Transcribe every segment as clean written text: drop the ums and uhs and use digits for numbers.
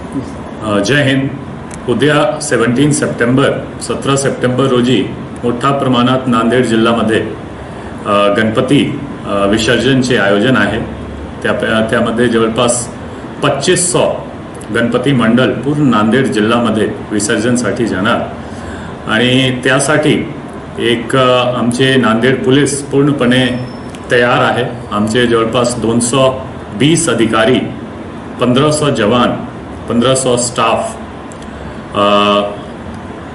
जय हिंद. उद्या 17 सप्टेंबर रोजी मोठ्या प्रमाणात नांदेड जिल्ह्यामध्ये गणपती विसर्जनचे आयोजन आहे. त्यामध्ये जवळपास 2500 गणपती मंडळ पूर्ण नांदेड जिल्ह्यामध्ये विसर्जनसाठी जाणार आणि त्यासाठी एक आमचे नांदेड पोलीस पूर्णपणे तयार आहे. आमचे जवळपास 220 अधिकारी, 1500 जवान, 1500 स्टाफ,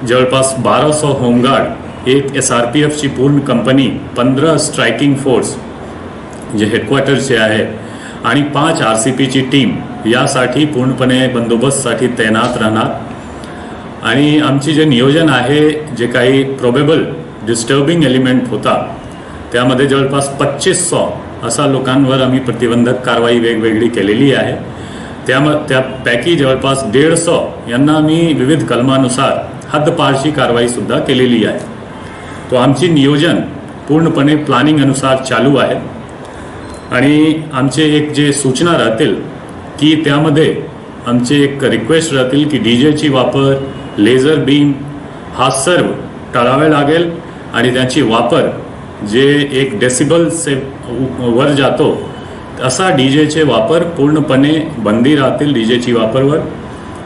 जवळपास 1200 होमगार्ड, एक SRPFची पूर्ण कंपनी, 15 स्ट्रायकिंग फोर्स जे हेडक्वार्टरचे आहे आणि 5 RCPची टीम यासाठी पूर्णपणे बंदोबस्तसाठी तैनात राहणार. आणि आमची जे नियोजन आहे, जे काही प्रोबेबल डिस्टर्बिंग एलिमेंट होता त्यामध्ये जवळपास 2500 असा लोकांवर आम्ही प्रतिबंधक कारवाई वेगवेगळी केलेली आहे. त्यापैकी जवळपास 150 यांना आम्ही विविध कलमानुसार हद्दपारची कारवाई सुद्धा केलेली आहे. तो आमची नियोजन पूर्णपणे प्लॅनिंग अनुसार चालू आहे आणि आमचे एक जे सूचना राहतील की त्यामध्ये आमचे एक रिक्वेस्ट राहतील की डीजेची वापर, लेझर बीम हा सर्व टाळावे लागेल आणि त्याची वापर जे 1 डेसिबल से वर जातो असा डीजेचे वापर पूर्णपणे बंदी राहतील डीजेची वापरवर.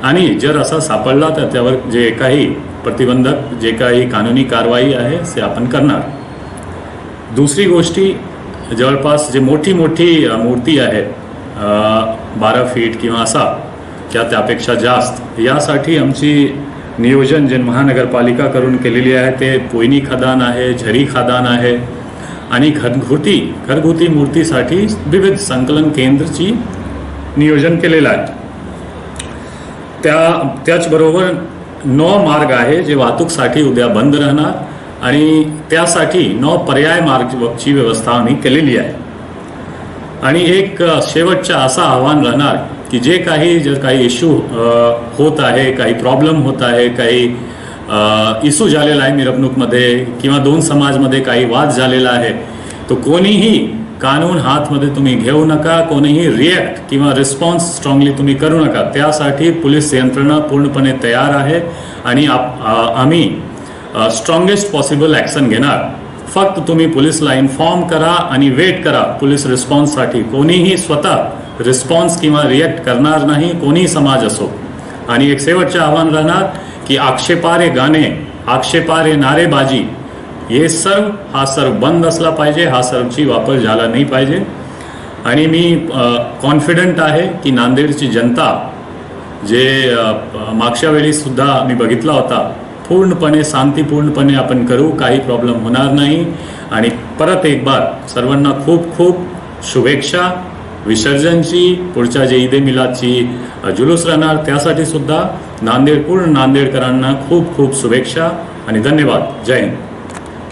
आणि जर असा सापडला तर त्यावर जे काही प्रतिबंधक जे काही कानूनी कारवाई आहे ते आपण करणार. दुसरी गोष्टी, जवळपास जे मोठी मूर्ती आहे 12 फीट किंवा असा किंवा त्यापेक्षा जास्त, यासाठी आमची नियोजन जे महानगरपालिका करून केलेली आहे ते पोयनी खदान आहे, झरी खदान आहे आणि घरगुती मूर्तीसाठी विविध संकलन केंद्रची नियोजन केलेलं आहे. त्याचबरोबर 9 मार्ग आहे जे वाहतूकसाठी उद्या बंद राहणार आणि त्यासाठी 9 पर्याय मार्गची व्यवस्था आम्ही केलेली आहे. आणि एक शेवटचं असं आव्हान राहणार की जर काही इश्यू होत आहे, काही प्रॉब्लेम होत आहे, काही इश्यू झालेला आहे मिरवणूकमध्ये किंवा 2 समाजमध्ये काही वाद झालेला आहे, तो कोणीही कानून हातमध्ये तुम्ही घेऊ नका, कोणीही रिॲक्ट किंवा रिस्पॉन्स स्ट्रॉंगली तुम्ही करू नका. त्यासाठी पोलीस यंत्रणा पूर्णपणे तयार आहे आणि आम्ही स्ट्रॉंगेस्ट पॉसिबल ॲक्शन घेणार. फक्त तुम्ही पोलीसला इन्फॉर्म करा आणि वेट करा पोलीस रिस्पॉन्ससाठी. कोणीही स्वतः रिस्पॉन्स किंवा रिॲक्ट करणार नाही, कोणीही समाज असो. आणि एक शेवटचं आव्हान राहणार की आक्षेपार्ह गाणे, आक्षेपार्ह नारेबाजी हे सर्व बंद असला पाहिजे, हा सर्वची वापर झाला नाही पाहिजे. आणि मी कॉन्फिडंट आहे की नांदेडची जनता जे मागच्या वेळी सुद्धा मी बघितला होता, पूर्णपणे शांतीपूर्णपणे आपण करू, काही प्रॉब्लेम होणार नाही. आणि परत एक बार सर्वांना खूप खूप शुभेच्छा. विसर्जनची, पुढच्या जे ईद ए मिलादची जुलूस राहणार त्यासाठी सुद्धा पूर्ण नांदेडकरांना खूप खूप शुभेच्छा आणि धन्यवाद. जय हिंद.